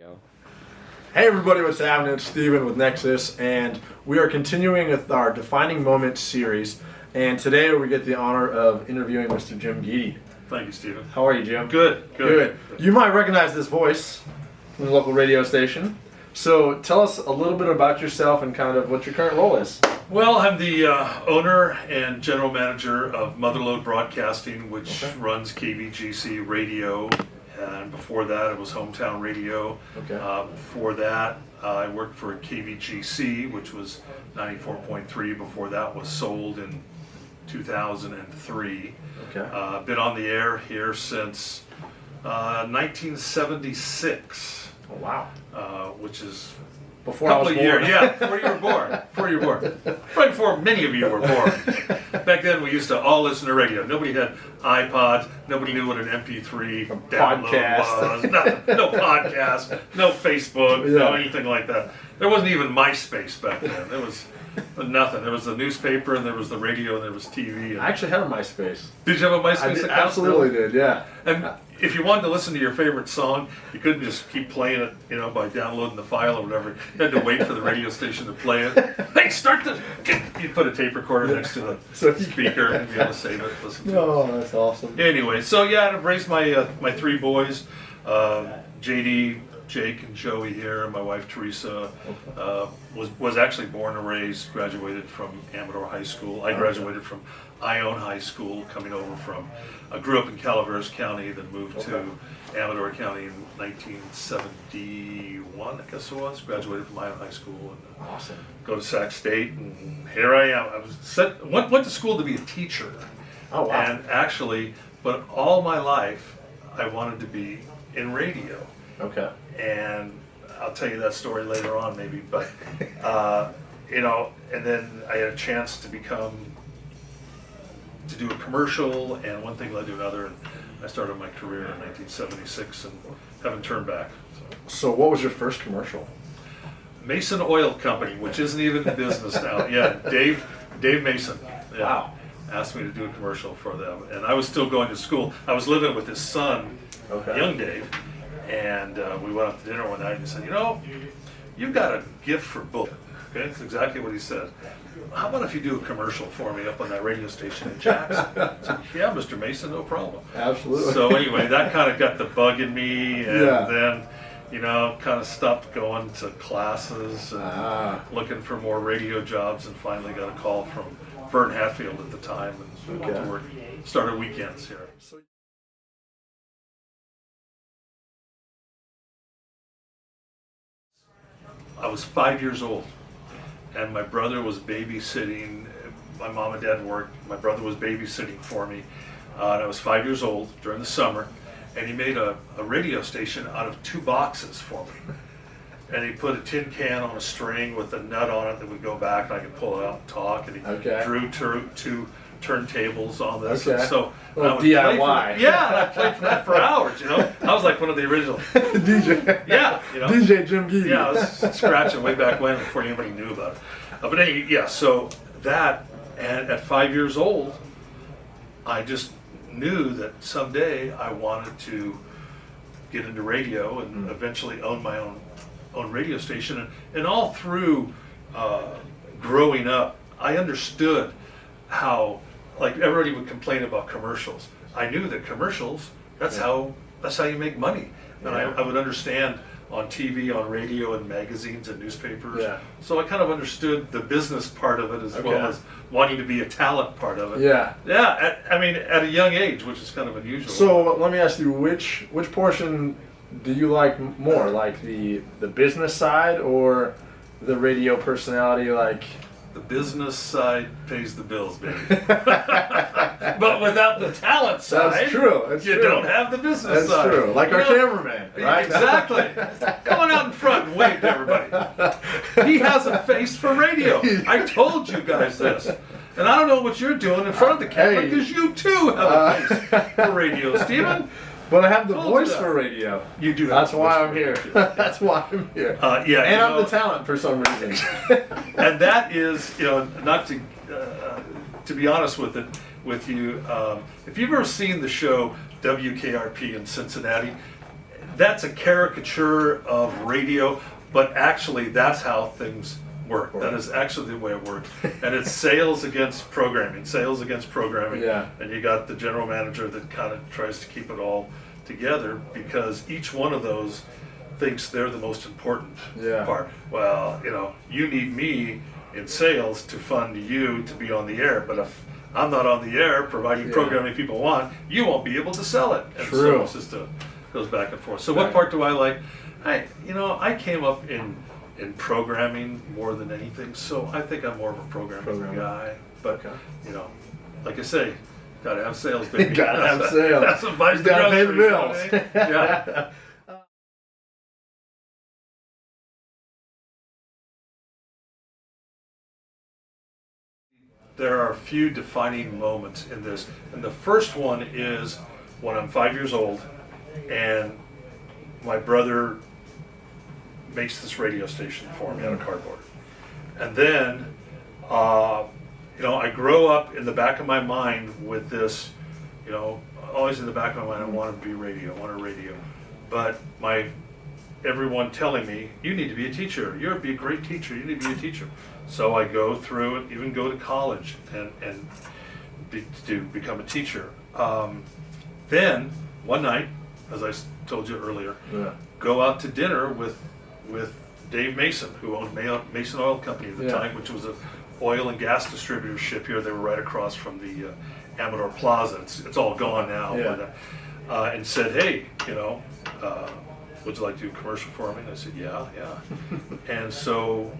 Go. Hey everybody, what's happening? It's Steven with Nexus, and we are continuing with our Defining Moments series. And today we get the honor of interviewing Mr. Jim Guidi. Thank you, Steven. How are you, Jim? Good. You might recognize this voice from the local radio station. So tell us a little bit about yourself and kind of what your current role is. Well, I'm the owner and general manager of Lode Broadcasting, which runs KVGC radio. And before that, it was Hometown Radio. Okay. Before that, I worked for KVGC, which was 94.3. Before that was sold in 2003. Okay. Been on the air here since 1976. Oh, wow. Which is Before I was born. Years. Yeah, before you were born. Right before many of you were born. Back then, we used to all listen to radio. Nobody had iPods. Nobody knew what an MP3 download was. No podcast. No Facebook. No anything like that. There wasn't even MySpace back then. There was nothing. There was the newspaper, and there was the radio, and there was TV. I actually had a MySpace. Did you have a MySpace account? Absolutely did, yeah. And if you wanted to listen to your favorite song, you couldn't just keep playing it, by downloading the file or whatever. You had to wait for the radio station to play it. Hey, start the... You'd put a tape recorder next to the speaker and be able to save it, listen to it. Oh, that's awesome. Anyway, so yeah, I've raised my my three boys, JD, Jake, and Joey here, and my wife Teresa was actually born and raised, graduated from Amador High School. I graduated from Ione High School, coming over from, I grew up in Calaveras County, then moved to Amador County in 1971, I guess it was. Graduated from Ione High School and Awesome. Go to Sac State, and here I am. I was went to school to be a teacher. Oh, wow. And actually, but all my life, I wanted to be in radio. Okay. And I'll tell you that story later on, maybe. But and then I had a chance to do a commercial, and one thing led to another, and I started my career in 1976 and haven't turned back. So what was your first commercial? Mason Oil Company, which isn't even in business now. Yeah, Dave Mason. Yeah, Wow. asked me to do a commercial for them, and I was still going to school. I was living with his son, young Dave, and we went out to dinner one night, and he said, you've got a gift for book. Okay, that's exactly what he said. How about if you do a commercial for me up on that radio station in Jackson? I said, yeah, Mr. Mason, no problem. Absolutely. So anyway, that kind of got the bug in me, and then, kind of stopped going to classes and looking for more radio jobs, and finally got a call from Vern Hatfield at the time, and went to work, started weekends here. I was 5 years old, and my brother was babysitting. My mom and dad worked. My brother was babysitting for me, and I was 5 years old during the summer, and he made a radio station out of 2 boxes for me. And he put a tin can on a string with a nut on it that would go back, and I could pull it out and talk, and he drew two turntables on this. Okay. And so well, I would DIY. I played for that for hours, I was like one of the original DJ. Yeah, DJ Jim Guidi. Yeah, I was scratching way back when, before anybody knew about it. But anyway, yeah, so that, and at 5 years old, I just knew that someday I wanted to get into radio and eventually own my own radio station. And all through growing up, I understood how, like, everybody would complain about commercials. I knew that commercials, that's how you make money. And I would understand on TV, on radio, and magazines and newspapers. Yeah. So I kind of understood the business part of it as well as wanting to be a talent part of it. Yeah. Yeah, at a young age, which is kind of unusual. So let me ask you, which portion do you like more? Like the business side or the radio personality, like... The business side pays the bills, baby. But without the talent side, That's true. you don't have the business side. That's true. Like our cameraman, right? Exactly. Come on out in front and wave to everybody. He has a face for radio. I told you guys this. And I don't know what you're doing in front of the camera, because you too have a face for radio, Steven. But I have the voice for radio. You do. That's why I'm here. That's why I'm here. Yeah, and I'm the talent for some reason. And that is, not to be honest with you, if you've ever seen the show WKRP in Cincinnati, that's a caricature of radio, but actually that's how things work. That is actually the way it works. And it's sales against programming, Yeah. and you got the general manager that kind of tries to keep it all together, because each one of those thinks they're the most important part. Well, you need me in sales to fund you to be on the air, but if I'm not on the air providing programming people want, you won't be able to sell it. And True. so it's just goes back and forth. So what part do I like? I came up in programming more than anything, so I think I'm more of a programming guy. But like I say, gotta have sales, baby. Gotta have sales. That's what buys the Gotta pay the groceries, bills. Yeah. There are a few defining moments in this, and the first one is when I'm 5 years old, and my brother makes this radio station for me out of cardboard. And then, I grow up in the back of my mind with this, always in the back of my mind, I want to be radio, I want a radio. But everyone telling me, you need to be a teacher, you'll be a great teacher, you need to be a teacher. So I go through and even go to college and to become a teacher. Then, one night, as I told you earlier, go out to dinner with Dave Mason, who owned Mason Oil Company at the time, which was an oil and gas distributorship here. They were right across from the Amador Plaza. It's all gone now. But, and said, hey, would you like to do a commercial for me? And I said, yeah. And so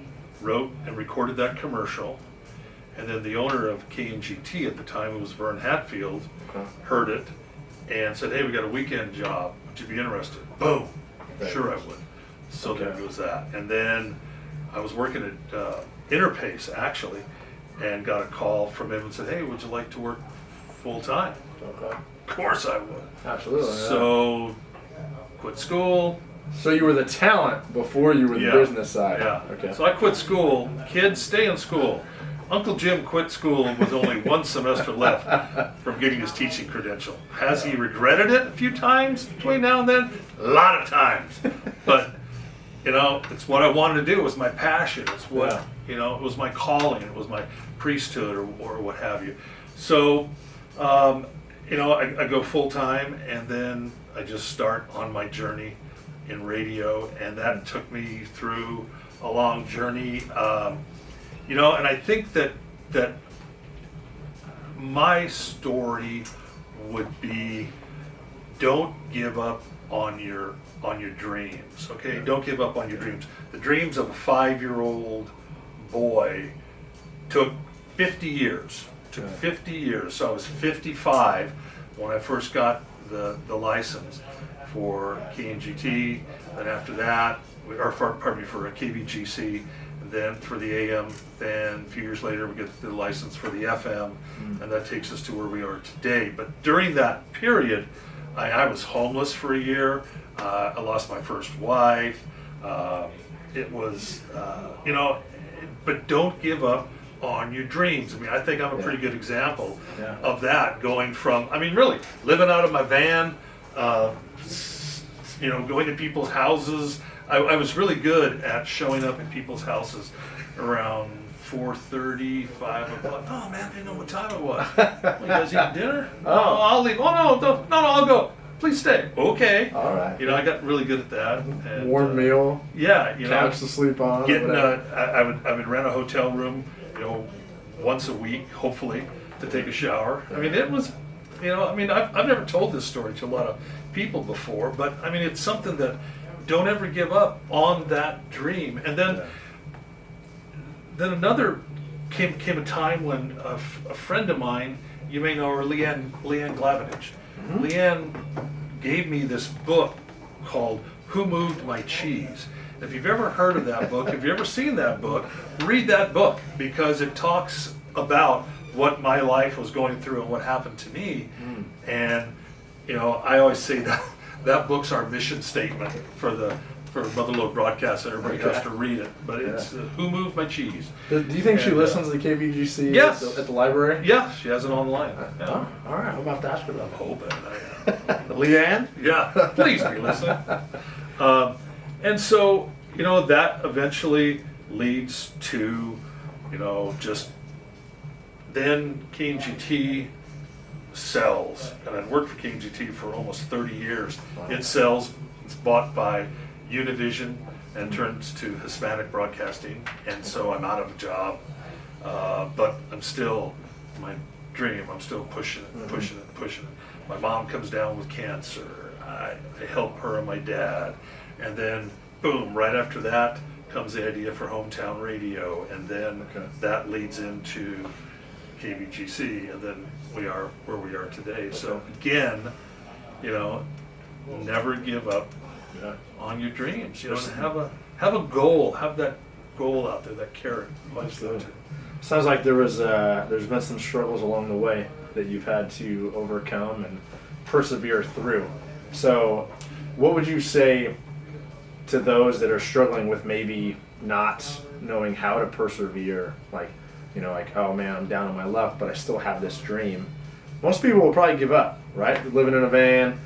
wrote and recorded that commercial. And then the owner of KNGT at the time, it was Vern Hatfield, heard it and said, hey, we got a weekend job. Would you be interested? Boom. Sure I would. So there goes that. And then I was working at Interpace, actually, and got a call from him and said, hey, would you like to work full time? Okay. Of course I would. Absolutely. So quit school. So you were the talent before you were the business side. Yeah. Okay. So I quit school. Kids, stay in school. Uncle Jim quit school with only one semester left from getting his teaching credential. Has he regretted it a few times between now and then? A lot of times. But, it's what I wanted to do. It was my passion. It's what, it was my calling. It was my priesthood or what have you. So, I go full time, and then I just start on my journey in radio, and that took me through a long journey. And I think that my story would be, don't give up on your dreams. Okay, don't give up on your dreams. The dreams of a 5-year-old boy took 50 years. So I was 55 when I first got the license for KNGT, and after that, for KVGC, and then for the AM. Then a few years later, we get the license for the FM, and that takes us to where we are today. But during that period, I was homeless for a year. I lost my first wife. It was, but don't give up on your dreams. I think I'm a pretty good example of that, going from, really, living out of my van, going to people's houses. I was really good at showing up in people's houses around 4:30, 5 o'clock. Oh man, I didn't know what time it was. Well, you guys eating dinner? Oh, I'll leave. Oh no, I'll go. Please stay. Okay. All right. I got really good at that. And, warm meal. Yeah. Couch to sleep on. I would rent a hotel room, once a week, hopefully, to take a shower. It was, I've never told this story to a lot of people before, but it's something that, don't ever give up on that dream. And then another came a time when a friend of mine, you may know her, Leanne Glavinage. Leanne gave me this book called Who Moved My Cheese? If you've ever heard of that book, if you've ever seen that book, read that book, because it talks about what my life was going through and what happened to me. And I always say that book's our mission statement for the for Mother Lode broadcast, and everybody Okay. has to read it. But it's Who Moved My Cheese? Do you think she And, listens to the KVGC yes. at the library? Yeah, she has it online. Yeah. Oh, all right. I'm about to ask her about I'm hoping. Leanne? Yeah, please be listening. And so, that eventually leads to, just then KGT sells. And I'd worked for KGT for almost 30 years. Wow. It sells, it's bought by Univision and turns to Hispanic Broadcasting. And so I'm out of a job, but I'm still, my dream, I'm still pushing it, pushing it, pushing it. My mom comes down with cancer. I help her and my dad. And then, boom, right after that comes the idea for hometown radio. And then that leads into KVGC. And then we are where we are today. So again, never give up on your dreams. And have a goal. Have that goal out there, that carrot. Sounds like there's been some struggles along the way that you've had to overcome and persevere through. So, what would you say to those that are struggling with maybe not knowing how to persevere? Like, oh man, I'm down on my luck, but I still have this dream. Most people will probably give up, right? Living in a van,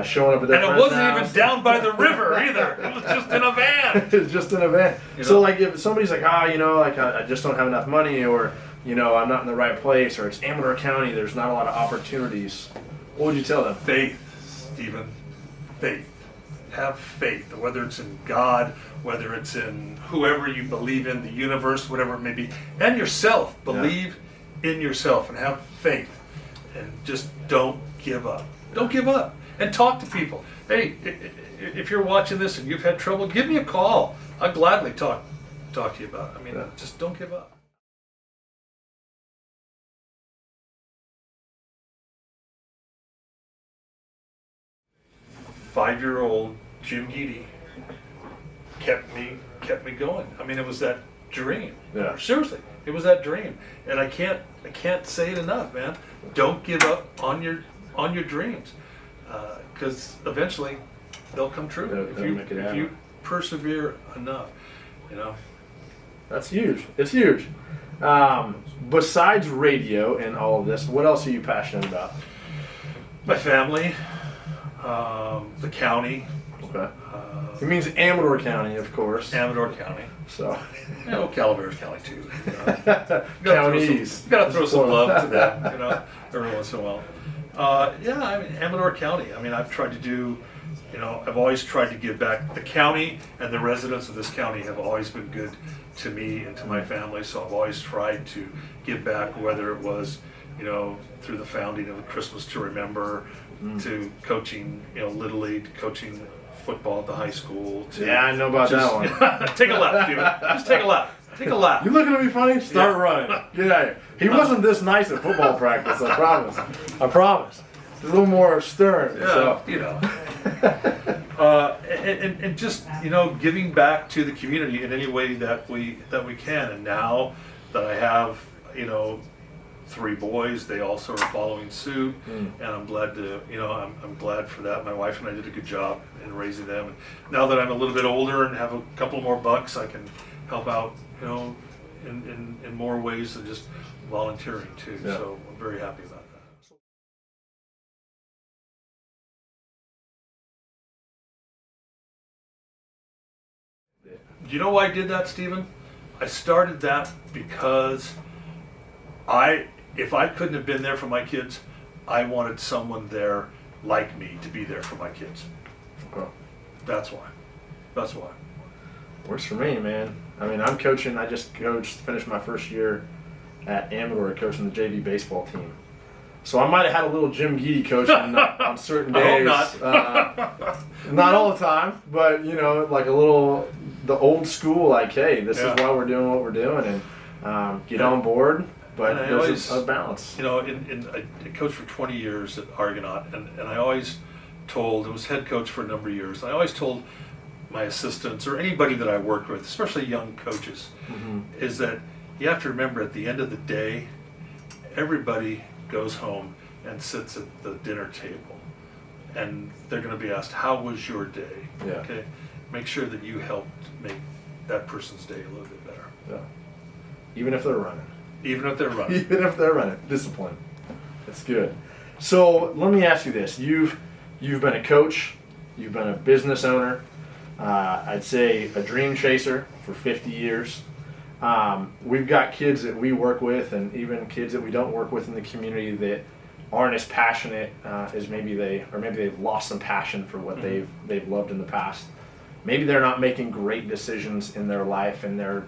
showing up at their And it friend's wasn't house. even down by the river either. It was just in a van. It's just in a van. So like if somebody's like, I just don't have enough money, or I'm not in the right place, or it's Amador County, there's not a lot of opportunities, what would you tell them? Faith, Stephen. Faith. Have faith. Whether it's in God, whether it's in whoever you believe in, the universe, whatever it may be, and yourself. Believe in yourself and have faith. And just don't give up. Don't give up. And talk to people. Hey, if you're watching this and you've had trouble, give me a call. I'll gladly talk to you about it. Just don't give up. 5-year-old Jim Guidi kept me going. It was that dream. Yeah. Seriously, it was that dream, and I can't say it enough, man. Don't give up on your dreams, because eventually they'll come true if you persevere enough. That's huge. It's huge. Besides radio and all of this, what else are you passionate about? My family, the county. Okay. It means Amador County, of course. Amador County. So. Calaveras County too. Counties. Got to throw some love to them, every once in a while. Amador County. I've tried to do, I've always tried to give back. The county and the residents of this county have always been good to me and to my family, so I've always tried to give back, whether it was, through the founding of Christmas to Remember, to coaching, Little League, coaching football at the high school. I know about that one. Take a lap, dude. Just take a lap. Take a lap. You looking at me funny? Start running. Get out of here. He wasn't this nice at football practice, I promise. I promise. He's a little more stern. Yeah, So. And just giving back to the community in any way that we can. And now that I have 3 boys, they also are following suit, and I'm glad to I'm glad for that. My wife and I did a good job in raising them. And now that I'm a little bit older and have a couple more bucks, I can help out in more ways than just volunteering too. Yeah. So I'm very happy about that. You know why I did that, Stephen? I started that because if I couldn't have been there for my kids, I wanted someone there like me to be there for my kids. Okay. That's why. That's why. Works for me, man. I'm coaching. I just finished my first year at Amador coaching the JV baseball team. So I might have had a little Jim Guidi coaching on certain days. I hope not all the time, but like a little the old school. Like, hey, this is why we're doing what we're doing, and get on board. But there's a balance. I coached for 20 years at Argonaut, and I always told, I was head coach for a number of years, I always told my assistants or anybody that I worked with, especially young coaches, is that you have to remember at the end of the day, everybody goes home and sits at the dinner table, and they're going to be asked, how was your day? Yeah. Okay. make sure that you helped make that person's day a little bit better. Yeah. Even if they're running. Even if they're running. Even if they're running. Discipline. That's good. So let me ask you this. You've been a coach. You've been a business owner. I'd say a dream chaser for 50 years. We've got kids that we work with, and even kids that we don't work with in the community that aren't as passionate as maybe they've lost some passion for what they've loved in the past. Maybe they're not making great decisions in their life, and they're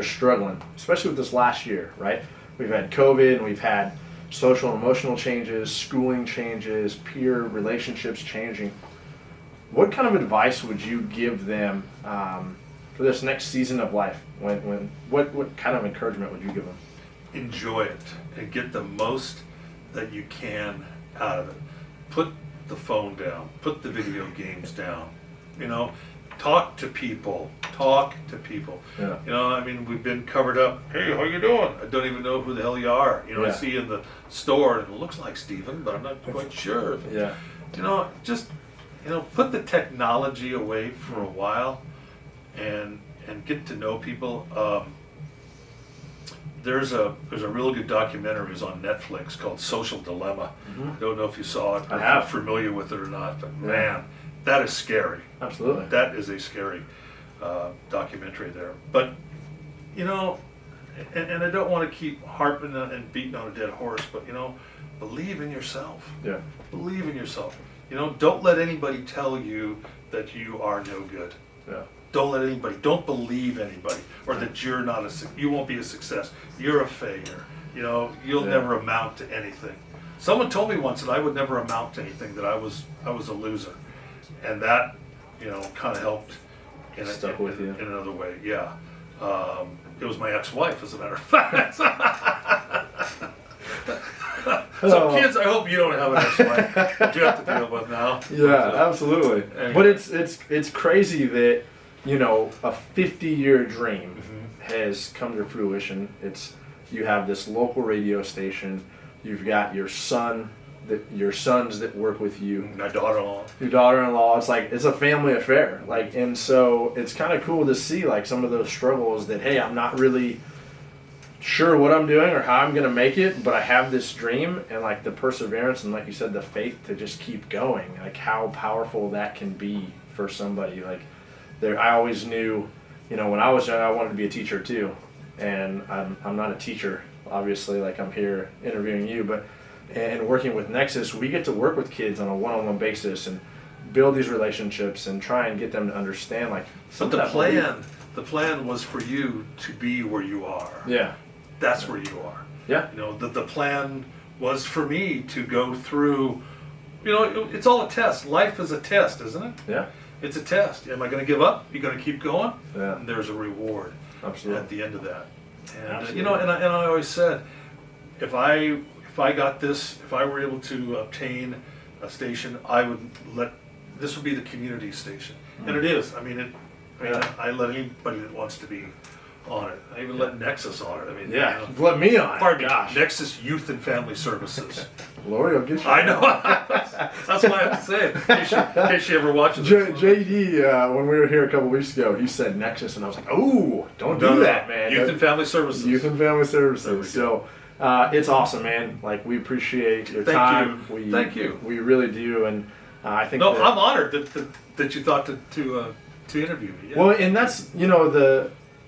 struggling, especially with this last year, right? We've had COVID, and we've had social and emotional changes, schooling changes, peer relationships changing. What kind of advice would you give them for this next season of life? What kind of encouragement would you give them? Enjoy it and get the most that you can out of it. Put the phone down. Put the video games down. Talk to people. Yeah. I mean, we've been covered up. Hey, how you doing? I don't even know who the hell you are. I see you in the store, and it looks like Steven, but I'm not quite sure. Yeah. Just put the technology away for a while, and get to know people. There's a really good documentary. It's on Netflix called Social Dilemma. I don't know if you saw it. I have. If you're familiar with it or not, but man, that is scary. Absolutely. That is a scary documentary there. But and I don't want to keep harping and beating on a dead horse, but believe in yourself. Yeah. Believe in yourself. Don't let anybody tell you that you are no good. Yeah. Don't believe anybody, or that you won't be a success. You're a failure. You'll never amount to anything. Someone told me once that I would never amount to anything, that I was a loser. And that, kind of helped in another way. Yeah. It was my ex-wife, as a matter of fact. So kids, I hope you don't have an ex-wife that you have to deal with now. Yeah, absolutely. Anyway. But it's crazy that a 50-year dream has come to fruition. You have this local radio station. You've got your sons that work with you. My daughter-in-law. Your daughter-in-law. It's a family affair. And so it's kind of cool to see some of those struggles that, hey, I'm not really sure what I'm doing or how I'm going to make it, but I have this dream, and the perseverance and, like you said, the faith to just keep going. How powerful that can be for somebody. I always knew, when I was young, I wanted to be a teacher too, and I'm not a teacher, obviously. I'm here interviewing you, and working with Nexus, we get to work with kids on a one-on-one basis and build these relationships and try and get them to understand But the plan was for you to be where you are. Yeah. That's where you are. Yeah. The plan was for me to go through, it's all a test. Life is a test, isn't it? Yeah. It's a test. Am I going to give up? You going to keep going? Yeah. And there's a reward. Absolutely. At the end of that. And Absolutely. and I always said, if I got this, if I were able to obtain a station, this would be the community station. And it is. I let anybody that wants to be on it. I even let Nexus on it. Let me on it. Pardon me. Gosh. Nexus Youth and Family Services. Lori, I'll get you. I know. That's why I have to say it. In case she ever watches it. JD, when we were here a couple weeks ago, he said Nexus, and I was like, "Oh, don't do that, man." Youth and Family Services. Youth and Family Services. So it's awesome, man. We appreciate your time. Thank you. We really do, and I think. No, I'm honored that you thought to interview me. Yeah. Well, and that's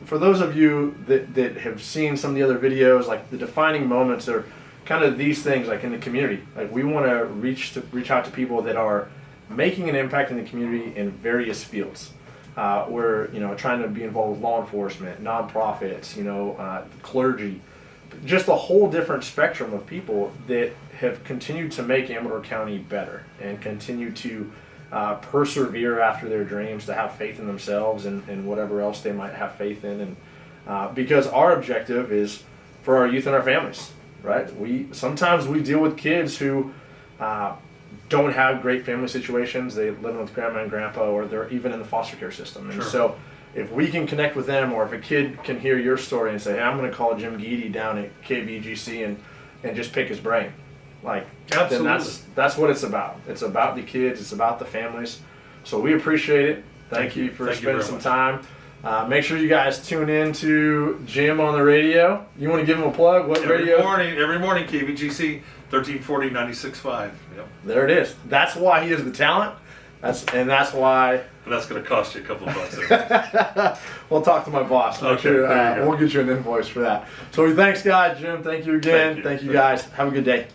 for those of you that have seen some of the other videos, the defining moments are kind of these things, in the community. We want to reach out to people that are making an impact in the community in various fields. We're trying to be involved with law enforcement, nonprofits, clergy, just a whole different spectrum of people that have continued to make Amador County better and continue to persevere after their dreams, to have faith in themselves and whatever else they might have faith in, and because our objective is for our youth and our families, right? Sometimes we deal with kids who don't have great family situations. They live with grandma and grandpa, or they're even in the foster care system. And so if we can connect with them, or if a kid can hear your story and say, hey, I'm going to call Jim Guidi down at KVGC and just pick his brain, Absolutely. then that's what it's about. It's about the kids. It's about the families. So we appreciate it. Thank you for Thank you spending very some much. time. Make sure you guys tune in to Jim on the radio. You want to give him a plug? What radio? Every morning, KVGC 1340 96.5. Yep. There it is. That's why he is the talent. That's why. And that's going to cost you a couple of bucks. We'll talk to my boss. Make Okay, sure, there you go. we'll get you an invoice for that. So thanks, guys. Jim, thank you again. Thank you. Thank you, guys. Have a good day.